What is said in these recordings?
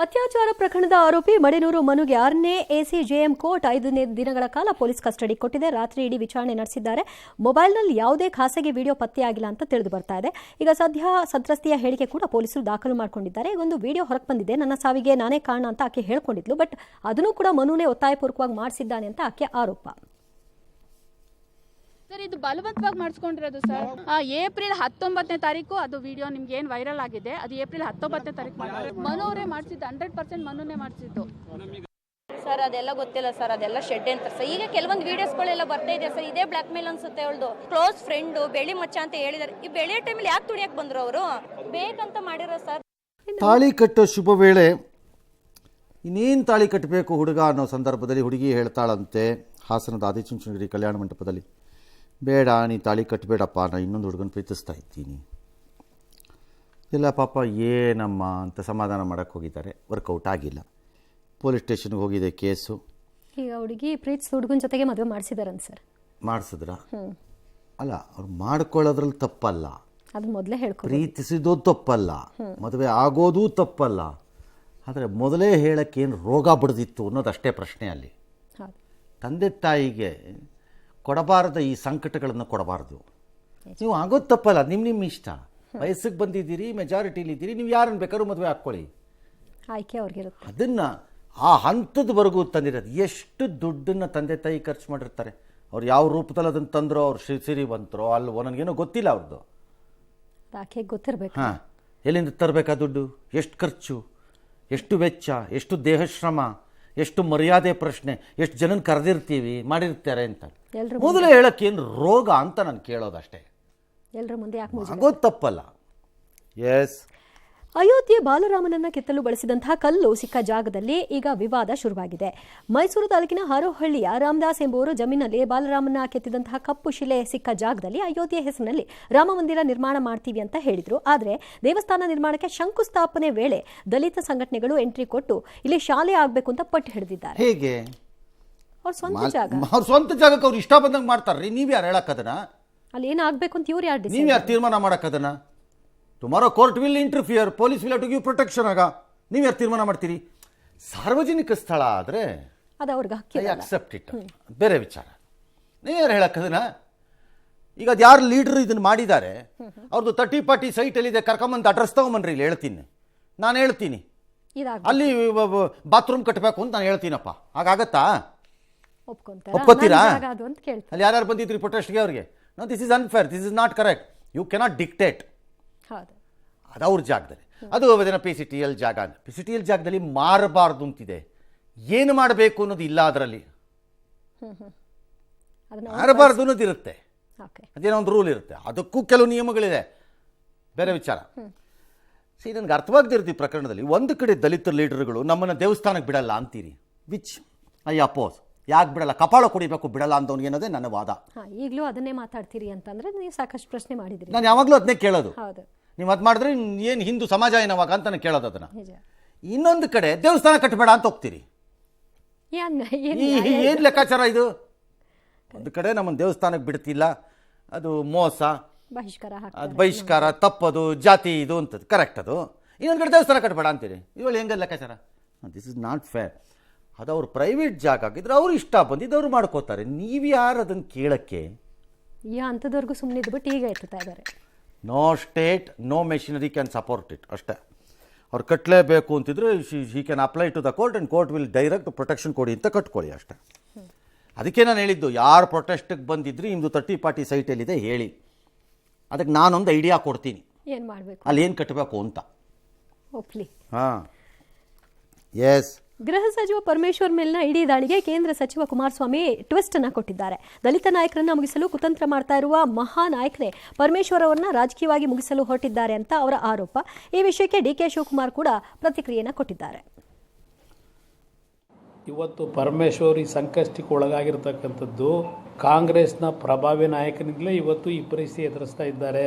ಅತ್ಯಾಚಾರ ಪ್ರಕರಣದ ಆರೋಪಿ ಮಡೆನೂರು ಮನುಗೆ 6ನೇ ಎಸಿಜೆಎಂ ಕೋರ್ಟ್ 5 ದಿನಗಳ ಕಾಲ ಪೊಲೀಸ್ ಕಸ್ಟಡಿ ಕೊಟ್ಟಿದೆ. ರಾತ್ರಿ ಇಡೀ ವಿಚಾರಣೆ ನಡೆಸಿದ್ದಾರೆ. ಮೊಬೈಲ್ನಲ್ಲಿ ಯಾವುದೇ ಖಾಸಗಿ ವಿಡಿಯೋ ಪತ್ತೆಯಾಗಿಲ್ಲ ಅಂತ ತಿಳಿದು ಬರ್ತಾ ಇದೆ. ಈಗ ಸದ್ಯ ಸಂತ್ರಸ್ತೆಯ ಹೇಳಿಕೆ ಕೂಡ ಪೊಲೀಸರು ದಾಖಲು ಮಾಡಿಕೊಂಡಿದ್ದಾರೆ. ಒಂದು ವಿಡಿಯೋ ಹೊರಗೆ ಬಂದಿದೆ, ನನ್ನ ಸಾವಿಗೆ ನಾನೇ ಕಾರಣ ಅಂತ ಆಕೆ ಹೇಳ್ಕೊಂಡಿದ್ಲು. ಬಟ್ ಅದನ್ನು ಕೂಡ ಮನುನೇ ಒತ್ತಾಯಪೂರ್ವಕವಾಗಿ ಮಾಡಿಸಿದ್ದಾನೆ ಅಂತ ಆಕೆ ಆರೋಪ. ಸರ್, ಇದು ಬಲವಂತವಾಗಿ ಮಾಡಿಸ್ಕೊಂಡಿರೋದು ಸರ್. ಏಪ್ರಿಲ್ 19ನೇ ತಾರೀಕು ಅದು ವಿಡಿಯೋ ನಿಮ್ಗೆ ಏನು ವೈರಲ್ ಆಗಿದೆ, ಅದು ಏಪ್ರಿಲ್ 19ನೇ ತಾರೀಕು ಮನು ಅವರೇ ಮಾಡಿಸಿದ್ದು. 100% ಮನುನೇ ಮಾಡಿಸಿದ್ದು ಸರ್. ಅದೆಲ್ಲ ಗೊತ್ತಿಲ್ಲ ಸರ್, ಅದೆಲ್ಲ ಶೆಡ್ ಅಂತ ಸರ್. ಈಗ ಕೆಲವೊಂದು ವಿಡಿಯೋಸ್ಗಳೆಲ್ಲ ಬರ್ತಾ ಇದೆ ಸರ್. ಇದೇ ಬ್ಲಾಕ್ ಮೇಲ್ ಅನ್ಸುತ್ತೆ. ಅವಳದು ಕ್ಲೋಸ್ ಫ್ರೆಂಡ್ ಬೆಳಿ ಮಚ್ಚ ಅಂತ ಹೇಳಿದಾರೆ. ಈ ಬೆಳೆ ಟೈಮಲ್ಲಿ ಯಾಕೆ ತುಳಿಯಕ್ಕೆ ಬಂದ್ರು ಅವರು? ಬೇಕಂತ ಮಾಡಿರೋ ಸರ್. ತಾಳಿ ಕಟ್ಟೋ ಶುಭ ವೇಳೆ ಇನ್ನೇನು ತಾಳಿ ಕಟ್ಟಬೇಕು ಹುಡುಗ ಅನ್ನೋ ಸಂದರ್ಭದಲ್ಲಿ ಹುಡುಗಿ ಹೇಳ್ತಾಳಂತೆ ಹಾಸನದ ಆದಿಚುಂಚನಗಿರಿ ಕಲ್ಯಾಣ ಮಂಟಪದಲ್ಲಿ, ಬೇಡ ನೀ ತಾಳಿ ಕಟ್ಟಬೇಡಪ್ಪ, ನಾನು ಇನ್ನೊಂದು ಹುಡುಗನ ಪ್ರೀತಿಸ್ತಾ ಇದ್ದೀನಿ. ಇಲ್ಲ ಪಾಪ ಏನಮ್ಮ ಅಂತ ಸಮಾಧಾನ ಮಾಡೋಕ್ಕೆ ಹೋಗಿದ್ದಾರೆ. ವರ್ಕೌಟ್ ಆಗಿಲ್ಲ. ಪೊಲೀಸ್ ಸ್ಟೇಷನ್ಗೆ ಹೋಗಿದೆ ಕೇಸು. ಈಗ ಹುಡುಗಿ ಪ್ರೀತಿಸ್ ಹುಡುಗನ ಜೊತೆಗೆ ಮದುವೆ ಮಾಡಿಸಿದಾರಂತ ಸರ್. ಮಾಡಿಸಿದ್ರ? ಅಲ್ಲ, ಅವ್ರು ಮಾಡ್ಕೊಳ್ಳೋದ್ರಲ್ಲಿ ತಪ್ಪಲ್ಲ, ಅದು ಮೊದಲೇ ಹೇಳ್ಕೊ. ಪ್ರೀತಿಸಿದ್ದು ತಪ್ಪಲ್ಲ, ಮದುವೆ ಆಗೋದು ತಪ್ಪಲ್ಲ. ಆದರೆ ಮೊದಲೇ ಹೇಳೋಕ್ಕೇನು ರೋಗ ಬಿಡ್ದಿತ್ತು ಅನ್ನೋದಷ್ಟೇ ಪ್ರಶ್ನೆ ಅಲ್ಲಿ. ತಂದೆ ತಾಯಿಗೆ ಕೊಡಬಾರದ ಈ ಸಂಕಟಗಳನ್ನು ಕೊಡಬಾರ್ದು. ನೀವು ಆಗೋದು ತಪ್ಪಲ್ಲ, ನಿಮ್ಮ ಇಷ್ಟ. ವಯಸ್ಸಿಗೆ ಬಂದಿದ್ದೀರಿ, ಮೆಜಾರಿಟಿಲಿದ್ದೀರಿ, ನೀವು ಯಾರನ್ನು ಬೇಕಾದ್ರೂ ಮದುವೆ ಹಾಕ್ಕೊಳ್ಳಿ, ಆಯ್ಕೆ ಅವ್ರಿಗಿರುತ್ತೆ. ಅದನ್ನು ಆ ಹಂತದವರೆಗೂ ತಂದಿರೋದು. ಎಷ್ಟು ದುಡ್ಡನ್ನು ತಂದೆ ತಾಯಿ ಖರ್ಚು ಮಾಡಿರ್ತಾರೆ. ಅವ್ರು ಯಾವ ರೂಪದಲ್ಲಿ ಅದನ್ನು ತಂದ್ರೋ, ಅವ್ರು ಸಿರಿ ಬಂತರೋ ಅಲ್ವೋ ನನಗೇನೋ ಗೊತ್ತಿಲ್ಲ ಅವ್ರದ್ದು. ಆಕೆ ಗೊತ್ತಿರಬೇಕು. ಹಾಂ, ಎಲ್ಲಿಂದ ತರಬೇಕಾ ದುಡ್ಡು, ಎಷ್ಟು ಖರ್ಚು, ಎಷ್ಟು ವೆಚ್ಚ, ಎಷ್ಟು ದೇಹಶ್ರಮ, ಎಷ್ಟು ಮರ್ಯಾದೆ ಪ್ರಶ್ನೆ, ಎಷ್ಟು ಜನನ ಕರೆದಿರ್ತೀವಿ, ಮಾಡಿರ್ತಾರೆ ಅಂತ ಮೊದಲೇ ಹೇಳೋಕ್ಕೇನು ರೋಗ ಅಂತ ನಾನು ಕೇಳೋದಷ್ಟೇ. ಎಲ್ಲರ ಮುಂದೆ ಯಾಕೆ ಆಗೋದು ತಪ್ಪಲ್ಲ. ಎಸ್, ಅಯೋಧ್ಯೆ ಬಾಲರಾಮನನ್ನ ಕೆತ್ತಲು ಬಳಸಿದಂತಹ ಕಲ್ಲು ಸಿಕ್ಕ ಜಾಗದಲ್ಲಿ ಈಗ ವಿವಾದ ಶುರುವಾಗಿದೆ. ಮೈಸೂರು ತಾಲೂಕಿನ ಹಾರೋಹಳ್ಳಿಯ ರಾಮದಾಸ್ ಎಂಬುವರು ಜಮೀನಲ್ಲಿ ಬಾಲರಾಮನ ಕೆತ್ತಿದಂತಹ ಕಪ್ಪು ಶಿಲೆ ಸಿಕ್ಕ ಜಾಗದಲ್ಲಿ ಅಯೋಧ್ಯೆ ಹೆಸರಿನಲ್ಲಿ ರಾಮ ಮಂದಿರ ನಿರ್ಮಾಣ ಮಾಡ್ತೀವಿ ಅಂತ ಹೇಳಿದ್ರು. ಆದರೆ ದೇವಸ್ಥಾನ ನಿರ್ಮಾಣಕ್ಕೆ ಶಂಕುಸ್ಥಾಪನೆ ವೇಳೆ ದಲಿತ ಸಂಘಟನೆಗಳು ಎಂಟ್ರಿ ಕೊಟ್ಟು ಇಲ್ಲಿ ಶಾಲೆ ಆಗಬೇಕು ಅಂತ ಪಟ್ಟು ಹಿಡಿದಿದ್ದಾರೆ. ಹೇಗೆ? ಅವ್ರ ಸ್ವಂತ ಜಾಗ, ಅವ್ರ ಸ್ವಂತ ಜಾಗಕ್ಕೆ ಅವ್ರು ಇಷ್ಟ ಬಂದಂಗೆ ಮಾಡ್ತಾರ್ರಿ. ನೀವು ಯಾರು ಹೇಳಕ್ಕದನ್ನ? ಅಲ್ಲಿ ಏನಾಗಬೇಕು ಅಂತ ಇವ್ರು ಯಾರು ನೀವು ಯಾರು ತೀರ್ಮಾನ ಮಾಡಕ್ಕದನ್ನ? Tomorrow court will interfere, police will to give protection. ಆಗ ನೀವು ಯಾರು ತೀರ್ಮಾನ ಮಾಡ್ತೀರಿ? ಸಾರ್ವಜನಿಕ ಸ್ಥಳ ಆದರೆ ಅದು ಅವ್ರಿಗೆ ಹಕ್ಕಿಲ್ಲ, ಅಕ್ಸೆಪ್ಟ್ ಇಟ್, ಬೇರೆ ವಿಚಾರ. ನೀವು ಯಾರು ಹೇಳಕ್ಕದನ್ನ? ಈಗ ಅದು ಯಾರು ಲೀಡ್ರ್ ಇದನ್ನು ಮಾಡಿದ್ದಾರೆ, ಅವ್ರದ್ದು 30-40 ಸೈಟಲ್ಲಿದೆ, ಕರ್ಕೊಂಬಂದು ಅಡ್ರೆಸ್ ತಗೊಂಬನ್ರಿ, ಇಲ್ಲಿ ಹೇಳ್ತೀನಿ, ನಾನು ಹೇಳ್ತೀನಿ. ಅಲ್ಲಿ ಬಾತ್ರೂಮ್ ಕಟ್ಟಬೇಕು ಅಂತ ನಾನು ಹೇಳ್ತೀನಪ್ಪ, ಹಾಗಾಗತ್ತಾ? ಒಪ್ಕೋತೀರಾ? ಅಲ್ಲಿ ಯಾರ್ಯಾರು ಬಂದಿದ್ರಿ ಪ್ರೊಟೆಸ್ಟ್ಗೆ? ಅವ್ರಿಗೆ no, this is unfair, this is not correct, you cannot dictate. ಅದು ಅವ್ರ ಜಾಗದಲ್ಲಿ. ಅದು ಅದನ್ನು PCTL ಜಾಗ, PCTL ಜಾಗದಲ್ಲಿ ಮಾರಬಾರ್ದು ಅಂತಿದೆ. ಏನು ಮಾಡಬೇಕು ಅನ್ನೋದು ಇಲ್ಲ, ಅದರಲ್ಲಿ ಮಾರಬಾರ್ದು ಅನ್ನೋದು ಇರುತ್ತೆ, ಅದೇನೋ ಒಂದು ರೂಲ್ ಇರುತ್ತೆ, ಅದಕ್ಕೂ ಕೆಲವು ನಿಯಮಗಳಿದೆ, ಬೇರೆ ವಿಚಾರ. ನನಗೆ ಅರ್ಥವಾಗದಿರುತ್ತೆ ಈ ಪ್ರಕರಣದಲ್ಲಿ. ಒಂದು ಕಡೆ ದಲಿತ ಲೀಡರ್ಗಳು ನಮ್ಮನ್ನು ದೇವಸ್ಥಾನಕ್ಕೆ ಬಿಡಲ್ಲ ಅಂತೀರಿ, ವಿಚ್ ಐ ಅಪೋಸ್. ಯಾಕೆ ಬಿಡಲ್ಲ? ಕಪಾಳ ಕುಡಿಬೇಕು, ಬಿಡಲ್ಲ ಅಂತವ್ನಿಗೆ ಅನ್ನೋದೇ ನನ್ನ ವಾದ. ಈಗಲೂ ಅದನ್ನೇ ಮಾತಾಡ್ತೀರಿ ಅಂತಂದ್ರೆ ನೀವು ಸಾಕಷ್ಟು ಪ್ರಶ್ನೆ ಮಾಡಿದ್ರಿ. ನಾನು ಯಾವಾಗಲೂ ಅದನ್ನೇ ಕೇಳೋದು. ನೀವು ಅದು ಮಾಡಿದ್ರೆ ಏನು ಹಿಂದೂ ಸಮಾಜ ಏನವಾಗ ಅಂತ ಕೇಳೋದು ಅದನ್ನು. ಇನ್ನೊಂದು ಕಡೆ ದೇವಸ್ಥಾನ ಕಟ್ಟಬೇಡ ಅಂತ ಹೋಗ್ತೀರಿ. ಏನು ಲೆಕ್ಕಾಚಾರ ಇದು? ಒಂದು ಕಡೆ ನಮ್ಮನ್ನು ದೇವಸ್ಥಾನಕ್ಕೆ ಬಿಡ್ತಿಲ್ಲ, ಅದು ಮೋಸ, ಅದು ಬಹಿಷ್ಕಾರ, ತಪ್ಪದು, ಜಾತಿ ಇದು ಅಂತದ್ದು ಕರೆಕ್ಟ್. ಅದು ಇನ್ನೊಂದು ಕಡೆ ದೇವಸ್ಥಾನ ಕಟ್ಟಬೇಡ ಅಂತೀರಿ. ಇವಳು ಹೆಂಗೆ ಲೆಕ್ಕಾಚಾರ? This is not fair. ಅದು ಅವ್ರ ಪ್ರೈವೇಟ್ ಜಾಗ ಆಗಿದ್ರೆ ಅವ್ರು ಇಷ್ಟ ಬಂದಿದ್ದು ಅವ್ರು ಮಾಡ್ಕೋತಾರೆ. ನೀವು ಯಾರು ಅದನ್ನು ಕೇಳಕ್ಕೆ? ಅಂಥದವ್ರಿಗೂ ಸುಮ್ಮನೆ ಇದ್ಬಿಟ್ಟು ಈಗ ಎತ್ತುತ್ತಾ ಇದ್ದಾರೆ. No state, no machinery can support it, ಅಷ್ಟೇ. ಅವ್ರು ಕಟ್ಟಲೇಬೇಕು ಅಂತಿದ್ರೆ he can apply to the court and court will direct protection ಕೊಡಿ ಅಂತ ಕಟ್ಕೊಳ್ಳಿ, ಅಷ್ಟೇ. ಅದಕ್ಕೆ ನಾನು ಹೇಳಿದ್ದು, ಯಾರು ಪ್ರೊಟೆಸ್ಟಿಗೆ ಬಂದಿದ್ರಿ ನಿಮ್ಮದು 30-40 ಸೈಟಲ್ಲಿದೆ ಹೇಳಿ, ಅದಕ್ಕೆ ನಾನೊಂದು ಐಡಿಯಾ ಕೊಡ್ತೀನಿ, ಏನು ಮಾಡಬೇಕು, ಅಲ್ಲಿ ಏನು ಕಟ್ಟಬೇಕು ಅಂತ. ಒಪ್ಲಿ. ಹಾಂ, ಎಸ್. ಗೃಹ ಸಚಿವ ಪರಮೇಶ್ವರ್ ಮೇಲಿನ ಇಡೀ ದಾಳಿಗೆ ಕೇಂದ್ರ ಸಚಿವ ಕುಮಾರಸ್ವಾಮಿ ಟ್ವಿಸ್ಟ್ ಅನ್ನು ಕೊಟ್ಟಿದ್ದಾರೆ. ದಲಿತ ನಾಯಕರನ್ನ ಮುಗಿಸಲು ಕುತಂತ್ರ ಮಾಡ್ತಾ ಇರುವ ಮಹಾ ನಾಯಕರೇ ಪರಮೇಶ್ವರ್ ಅವರನ್ನ ರಾಜಕೀಯವಾಗಿ ಮುಗಿಸಲು ಹೊರಟಿದ್ದಾರೆ ಅಂತ ಅವರ ಆರೋಪ. ಈ ವಿಷಯಕ್ಕೆ DK ಶಿವಕುಮಾರ್ ಕೂಡ ಪ್ರತಿಕ್ರಿಯೆಯನ್ನು ಕೊಟ್ಟಿದ್ದಾರೆ. ಇವತ್ತು ಪರಮೇಶ್ವರ್ ಈ ಸಂಕಷ್ಟಕ್ಕೆ ಒಳಗಾಗಿರ್ತಕ್ಕಂಥದ್ದು ಕಾಂಗ್ರೆಸ್ನ ಪ್ರಭಾವಿ ನಾಯಕನಿಂದಲೇ ಇವತ್ತು ಈ ಪರಿಸ್ಥಿತಿ ಎದುರಿಸ್ತಾ ಇದ್ದಾರೆ.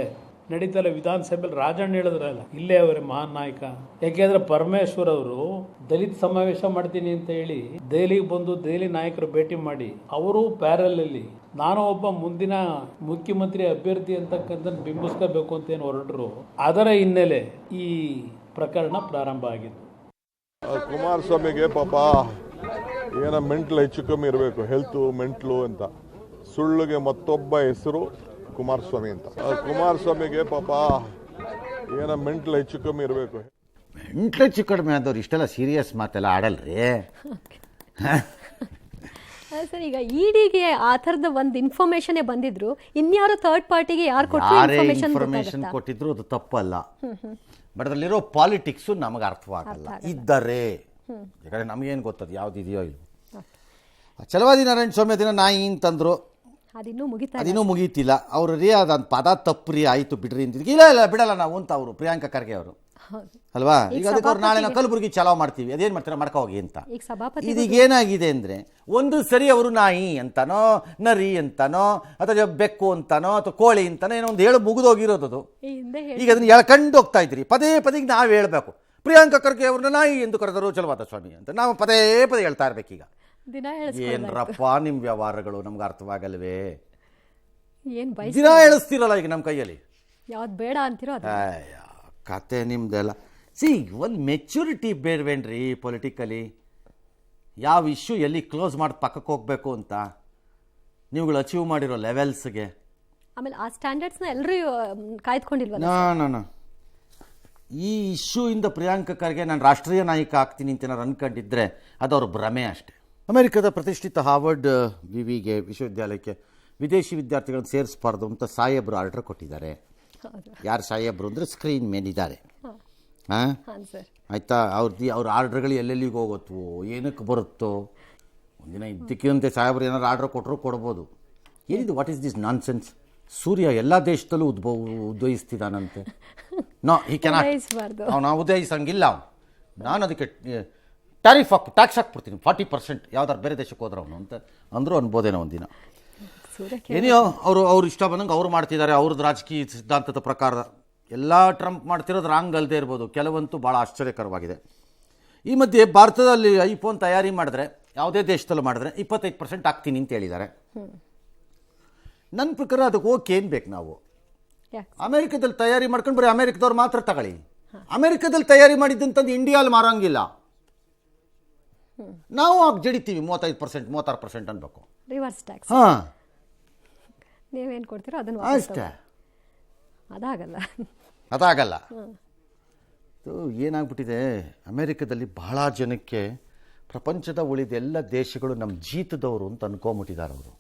ನಡೀತಲ್ಲ ವಿಧಾನಸಭೆಯಲ್ಲಿ ರಾಜಣ್ಣ ಹೇಳಿದ್ರಲ್ಲ, ಇಲ್ಲೇ ಅವರೇ ಮಹಾನ್ ನಾಯಕ. ಯಾಕೆಂದ್ರೆ ಪರಮೇಶ್ವರ್ ಅವರು ದಲಿತ ಸಮಾವೇಶ ಮಾಡ್ತೀನಿ ಅಂತ ಹೇಳಿ ದೆಹಲಿಗೆ ಬಂದು ದೆಹಲಿ ನಾಯಕರು ಭೇಟಿ ಮಾಡಿ ಅವರು ಪ್ಯಾರಲ್ ಅಲ್ಲಿ ನಾನು ಒಬ್ಬ ಮುಂದಿನ ಮುಖ್ಯಮಂತ್ರಿ ಅಭ್ಯರ್ಥಿ ಅಂತಕ್ಕಂಥ ಬಿಂಬಿಸ್ಕೋಬೇಕು ಅಂತ ಏನು ಹೊರಟರು. ಅದರ ಹಿನ್ನೆಲೆ ಈ ಪ್ರಕರಣ ಪ್ರಾರಂಭ ಆಗಿತ್ತು. ಕುಮಾರಸ್ವಾಮಿಗೆ ಪಾಪ ಏನೋ ಮೆಂಟ್ಲು ಹೆಚ್ಚು ಕಮ್ಮಿ ಇರಬೇಕು, ಹೆಲ್ತು ಮೆಂಟ್ಲು ಅಂತ. ಸುಳ್ಳಿಗೆ ಮತ್ತೊಬ್ಬ ಹೆಸರು ಕುಮಾರಸ್ವಾಮಿ ಅಂತ. ಕುಮಾರಸ್ವಾಮಿಗೆ ಪಾಪ ಏನೋ ಮೆಂಟ್ಲು ಹೆಚ್ಚು ಕಮ್ಮಿ ಇರಬೇಕು. ಮೆಂಟ್ಲು ಹೆಚ್ಚು ಕಡಿಮೆ ಆದವ್ರು ಇಷ್ಟೆಲ್ಲ ಸೀರಿಯಸ್ ಮಾತೆಲ್ಲ ಆಡಲ್ರಿ. ಸರ್, ಈಗ ಇಡಿಗೆ ಆ ಥರದ ಒಂದು ಇನ್ಫಾರ್ಮೇಶನ್ ಬಂದಿದ್ರು, ಇನ್ಯಾರು ಥರ್ಡ್ ಪಾರ್ಟಿಗೆ ಯಾರು ಯಾರೇ ಇನ್ಫಾರ್ಮೇಶನ್ ಕೊಟ್ಟಿದ್ರು ಅದು ತಪ್ಪಲ್ಲ. ಬಟ್ ಅದರಲ್ಲಿರೋ ಪಾಲಿಟಿಕ್ಸು ನಮಗೆ ಅರ್ಥವಾಗಲ್ಲ ಇದ್ದರೆ. ಯಾಕಂದರೆ ನಮಗೇನು ಗೊತ್ತದು ಯಾವುದಿದೆಯೋ ಇಲ್ಲ. ಛಲವಾದಿ ನಾರಾಯಣ ಸ್ವಾಮಿ ಅದನ್ನ ನಾಯಿ ಅಂತಂದ್ರು, ಅದಿನ್ನೂ ಮುಗೀತಿಲ್ಲ. ಅವರು ರೀ ಅದಂತ ಪದ ತಪ್ಪು ಆಯಿತು ಬಿಡ್ರಿ ಅಂತಿದ್ವಿ. ಇಲ್ಲ ಬಿಡಲ್ಲ ನಾವು ಅಂತ ಅವರು ಪ್ರಿಯಾಂಕಾ ಖರ್ಗೆ ಅವರು ಅಲ್ವಾ. ಈಗ ಅದಕ್ಕೆ ಅವ್ರು ನಾಳೆ ನಾವು ಕಲಬುರಗಿ ಚಲಾವ್ ಮಾಡ್ತೀವಿ, ಅದೇನು ಮಾಡ್ತಾರೆ ಮಾಡ್ಕೊ ಹೋಗಿ ಅಂತ. ಇದೀಗ ಏನಾಗಿದೆ ಅಂದರೆ, ಒಂದು ಸರಿ ಅವರು ನಾಯಿ ಅಂತಾನೋ ನರಿ ಅಂತಾನೋ ಅಥವಾ ಬೆಕ್ಕು ಅಂತಾನೋ ಅಥವಾ ಕೋಳಿ ಅಂತಾನೋ ಏನೋ ಒಂದು ಹೇಳಿ ಮುಗಿದೋಗಿರೋದು. ಈಗ ಅದನ್ನ ಎಳ್ಕೊಂಡು ಹೋಗ್ತಾ ಇದ್ರಿ. ಪದೇ ಪದೇ ನಾವು ಹೇಳ್ಬೇಕು, ಪ್ರಿಯಾಂಕಾ ಖರ್ಗೆ ಅವ್ರನ್ನ ನಾಯಿ ಎಂದು ಕರೆದರು ಛಲವಾದ ಸ್ವಾಮಿ ಅಂತ ನಾವು ಪದೇ ಪದೇ ಹೇಳ್ತಾ ಇರ್ಬೇಕೀಗ. ಏನ್ರಪ್ಪ ನಿಮ್ಮ ವ್ಯವಹಾರಗಳು ನಮ್ಗೆ ಅರ್ಥವಾಗಲ್ವೇ? ದಿನ ಹೇಳಿಸ್ತಿರಲ್ಲ ಈಗ ನಮ್ಮ ಕೈಯಲ್ಲಿ. ಯಾವ್ದು ಬೇಡ ಅಂತಿರೋ ಕತೆ ನಿಮ್ದೆಲ್ಲ. ಸಿ, ಒಂದು ಮೆಚ್ಯೂರಿಟಿ ಬೇಡವೇನ್ರಿ ಪೊಲಿಟಿಕಲಿ? ಯಾವ ಇಶ್ಯೂ ಎಲ್ಲಿ ಕ್ಲೋಸ್ ಮಾಡಿ ಪಕ್ಕಕ್ಕೆ ಹೋಗಬೇಕು ಅಂತ ನೀವುಗಳು ಅಚೀವ್ ಮಾಡಿರೋ ಲೆವೆಲ್ಸ್ಗೆ. ಆಮೇಲೆ ಆ ಸ್ಟ್ಯಾಂಡರ್ಡ್ಸ್ನ ಎಲ್ಲರೂ ಕಾಯ್ದುಕೊಂಡಿಲ್ವಲ್ಲ. ನಾನು ಈ ಇಶ್ಯೂ ಇಂದ ಪ್ರಿಯಾಂಕಾ ಖರ್ಗೆ ನಾನು ರಾಷ್ಟ್ರೀಯ ನಾಯಕ ಆಗ್ತೀನಿ ಅಂತ ಏನಾರು ಅನ್ಕೊಂಡಿದ್ರೆ ಅದು ಅವ್ರ ಭ್ರಮೆ ಅಷ್ಟೇ. ಅಮೆರಿಕದ ಪ್ರತಿಷ್ಠಿತ ಹಾರ್ವರ್ಡ್ ವಿವಿಗೆ ವಿಶ್ವವಿದ್ಯಾಲಯಕ್ಕೆ ವಿದೇಶಿ ವಿದ್ಯಾರ್ಥಿಗಳನ್ನು ಸೇರಿಸಬಾರ್ದು ಅಂತ ಸಾಹೇಬರು ಆರ್ಡರ್ ಕೊಟ್ಟಿದ್ದಾರೆ. ಯಾರು ಸಾಹೇಬರು ಅಂದರೆ ಸ್ಕ್ರೀನ್ ಮೇಲಿದ್ದಾರೆ. ಹಾಂ, ಆಯಿತಾ. ಅವ್ರ ಆರ್ಡ್ರ್ಗಳು ಎಲ್ಲೆಲ್ಲಿಗೆ ಹೋಗುತ್ತೋ, ಏನಕ್ಕೆ ಬರುತ್ತೋ. ಒಂದಿನ ಇದ್ದಕ್ಕಿಂತೆ ಸಾಹೇಬರು ಏನಾರು ಆರ್ಡ್ರ್ ಕೊಟ್ಟರು ಕೊಡ್ಬೋದು. ಏನಿದು, what is this nonsense? ಸೂರ್ಯ ಎಲ್ಲ ದೇಶದಲ್ಲೂ ಉದಯಿಸ್ತಿದ್ದಾನಂತೆ. No, he cannot. ಅವನು ಉದಯಿಸಂಗಿಲ್ಲ. ನಾನು ಅದಕ್ಕೆ ಟ್ಯಾಕ್ಸ್ ಹಾಕ್ಬಿಡ್ತೀನಿ 40%, ಯಾವ್ದಾರು ಬೇರೆ ದೇಶಕ್ಕೆ ಹೋದ್ರೆ ಅವನು ಅಂತ ಅಂದರೂ ಅನ್ಬೋದೇನೋ ಒಂದಿನ. ಏನಿಯೋ ಅವ್ರು ಇಷ್ಟ ಬಂದಂಗೆ ಅವ್ರು ಮಾಡ್ತಿದ್ದಾರೆ ಅವ್ರದ್ದು ರಾಜಕೀಯ ಸಿದ್ಧಾಂತದ ಪ್ರಕಾರ. ಎಲ್ಲ ಟ್ರಂಪ್ ಮಾಡ್ತಿರೋದು ರಾಂಗ್ ಅಲ್ಲದೆ ಇರ್ಬೋದು, ಕೆಲವಂತೂ ಭಾಳ ಆಶ್ಚರ್ಯಕರವಾಗಿದೆ. ಈ ಮಧ್ಯೆ ಭಾರತದಲ್ಲಿ ಐಫೋನ್ ತಯಾರಿ ಮಾಡಿದ್ರೆ, ಯಾವುದೇ ದೇಶದಲ್ಲೂ ಮಾಡಿದ್ರೆ 25% ಆಗ್ತೀನಿ ಅಂತ ಹೇಳಿದ್ದಾರೆ. ನನ್ನ ಪ್ರಕಾರ ಅದಕ್ಕೆ ಓಕೆ ಏನು ಬೇಕು? ನಾವು ಅಮೆರಿಕದಲ್ಲಿ ತಯಾರಿ ಮಾಡ್ಕೊಂಡು ಬರೀ ಅಮೆರಿಕದವ್ರು ಮಾತ್ರ ತಗೊಳ್ಳಿ. ಅಮೆರಿಕದಲ್ಲಿ ತಯಾರಿ ಮಾಡಿದ್ದಂಥದ್ದು ಇಂಡಿಯಾದಲ್ಲಿ ಮಾರೋಂಗಿಲ್ಲ. ನಾವು ಜಡಿತೀವಿ 35%, 36% ಅನ್ಬೇಕು. Reverse tax. ಹಾಂ, ನೀವೇನು ಕೊಡ್ತೀರೋ ಅದನ್ನು ಅಷ್ಟೇ. ಅದಾಗಲ್ಲ. ಏನಾಗ್ಬಿಟ್ಟಿದೆ, ಅಮೆರಿಕದಲ್ಲಿ ಬಹಳ ಜನಕ್ಕೆ ಪ್ರಪಂಚದ ಉಳಿದ ಎಲ್ಲ ದೇಶಗಳು ನಮ್ಮ ಜೀತದವರು ಅಂತ ಅನ್ಕೊಂಬಿಟ್ಟಿದ್ದಾರೆ ಅವರು.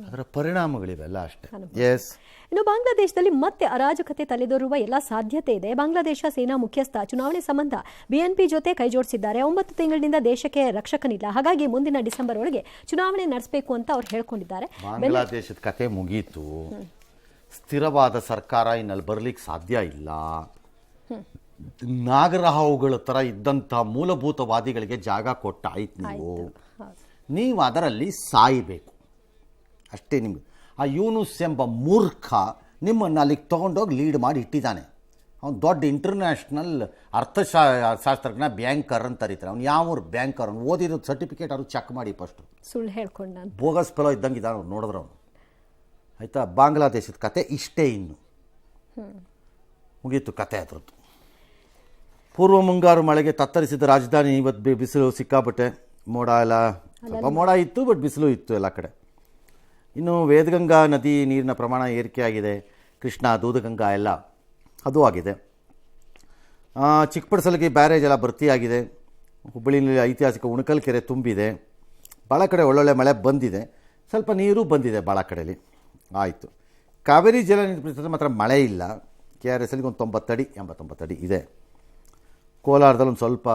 ಅದರ ಪರಿಣಾಮಗಳಿವೆಲ್ಲ ಅಷ್ಟೇ. ಎಸ್. ಇನ್ನು ಬಾಂಗ್ಲಾದೇಶದಲ್ಲಿ ಮತ್ತೆ ಅರಾಜಕತೆ ತಲೆದೋರುವ ಎಲ್ಲ ಸಾಧ್ಯತೆ ಇದೆ. ಬಾಂಗ್ಲಾದೇಶ ಸೇನಾ ಮುಖ್ಯಸ್ಥ ಚುನಾವಣೆ ಸಂಬಂಧ ಬಿಎನ್ಪಿ ಜೊತೆ ಕೈಜೋಡಿಸಿದ್ದಾರೆ. 9 ತಿಂಗಳಿನಿಂದ ದೇಶಕ್ಕೆ ರಕ್ಷಕನಿಲ್ಲ, ಹಾಗಾಗಿ ಮುಂದಿನ ಡಿಸೆಂಬರ್ ಒಳಗೆ ಚುನಾವಣೆ ನಡೆಸಬೇಕು ಅಂತ ಅವ್ರು ಹೇಳ್ಕೊಂಡಿದ್ದಾರೆ. ಬಾಂಗ್ಲಾದೇಶದ ಕತೆ ಮುಗೀತು. ಸ್ಥಿರವಾದ ಸರ್ಕಾರ ಇನ್ನಲ್ಲಿ ಬರ್ಲಿಕ್ಕೆ ಸಾಧ್ಯ ಇಲ್ಲ. ನಾಗರಹಾವುಗಳ ಥರ ಇದ್ದಂಥ ಮೂಲಭೂತವಾದಿಗಳಿಗೆ ಜಾಗ ಕೊಟ್ಟಾಯ್ತು. ನೀವು ಅದರಲ್ಲಿ ಸಾಯಬೇಕು ಅಷ್ಟೇ. ನಿಮ್ಗೆ ಆ ಯೂನುಸ್ ಎಂಬ ಮೂರ್ಖ ನಿಮ್ಮನ್ನು ಅಲ್ಲಿಗೆ ತೊಗೊಂಡೋಗಿ ಲೀಡ್ ಮಾಡಿ ಇಟ್ಟಿದ್ದಾನೆ. ಅವ್ನು ದೊಡ್ಡ ಇಂಟರ್ನ್ಯಾಷನಲ್ ಅರ್ಥಶಾಸ್ತ್ರಜ್ಞ, ಬ್ಯಾಂಕರ್ ಅಂತ ಕರೀತಾರೆ. ಅವ್ನು ಯಾವ ಬ್ಯಾಂಕರ್? ಅವ್ನು ಓದಿರೋದು ಸರ್ಟಿಫಿಕೇಟ್ ಅವ್ರು ಚೆಕ್ ಮಾಡಿ ಫಸ್ಟು. ಸುಳ್ಳು ಹೇಳ್ಕೊಂಡು ಬೋಗಸ್ ಫೆಲೋ ಇದ್ದಂಗೆ ಇದ್ದಾನೆ ಅವ್ರು ನೋಡಿದ್ರೆ ಅವನು. ಆಯಿತಾ, ಬಾಂಗ್ಲಾದೇಶದ ಕತೆ ಇಷ್ಟೇ. ಇನ್ನು ಮುಗೀತು ಕತೆ ಅದ್ರದ್ದು. ಪೂರ್ವ ಮುಂಗಾರು ಮಳೆಗೆ ತತ್ತರಿಸಿದ ರಾಜಧಾನಿ ಇವತ್ತು ಬಿಸಿಲು ಸಿಕ್ಕಾಪಟ್ಟೆ. ಮೋಡ ಎಲ್ಲ ಸ್ವಲ್ಪ ಮೋಡ ಇತ್ತು, ಬಟ್ ಬಿಸಿಲು ಇತ್ತು ಎಲ್ಲ ಕಡೆ. ಇನ್ನು ವೇದಗಂಗಾ ನದಿ ನೀರಿನ ಪ್ರಮಾಣ ಏರಿಕೆಯಾಗಿದೆ. ಕೃಷ್ಣ, ದೂದಗಂಗಾ ಎಲ್ಲ ಅದು ಆಗಿದೆ. ಚಿಕ್ಕಪಡಸಲಗಿ ಬ್ಯಾರೇಜ್ ಎಲ್ಲ ಭರ್ತಿಯಾಗಿದೆ. ಹುಬ್ಬಳ್ಳಿಯಲ್ಲಿ ಐತಿಹಾಸಿಕ ಉಣಕಲ್ ಕೆರೆ ತುಂಬಿದೆ. ಭಾಳ ಕಡೆ ಒಳ್ಳೊಳ್ಳೆ ಮಳೆ ಬಂದಿದೆ. ಸ್ವಲ್ಪ ನೀರು ಬಂದಿದೆ ಭಾಳ ಕಡೆಯಲ್ಲಿ. ಆಯಿತು. ಕಾವೇರಿ ಜಲ ನೀರು ಮಾತ್ರ ಮಳೆ ಇಲ್ಲ. KRSಗೆ ಒಂದು 90 ಅಡಿ 89 ಅಡಿ ಇದೆ. ಕೋಲಾರದಲ್ಲಿ ಒಂದು ಸ್ವಲ್ಪ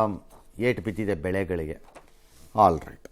ಏಟು ಬಿದ್ದಿದೆ ಬೆಳೆಗಳಿಗೆ. All right.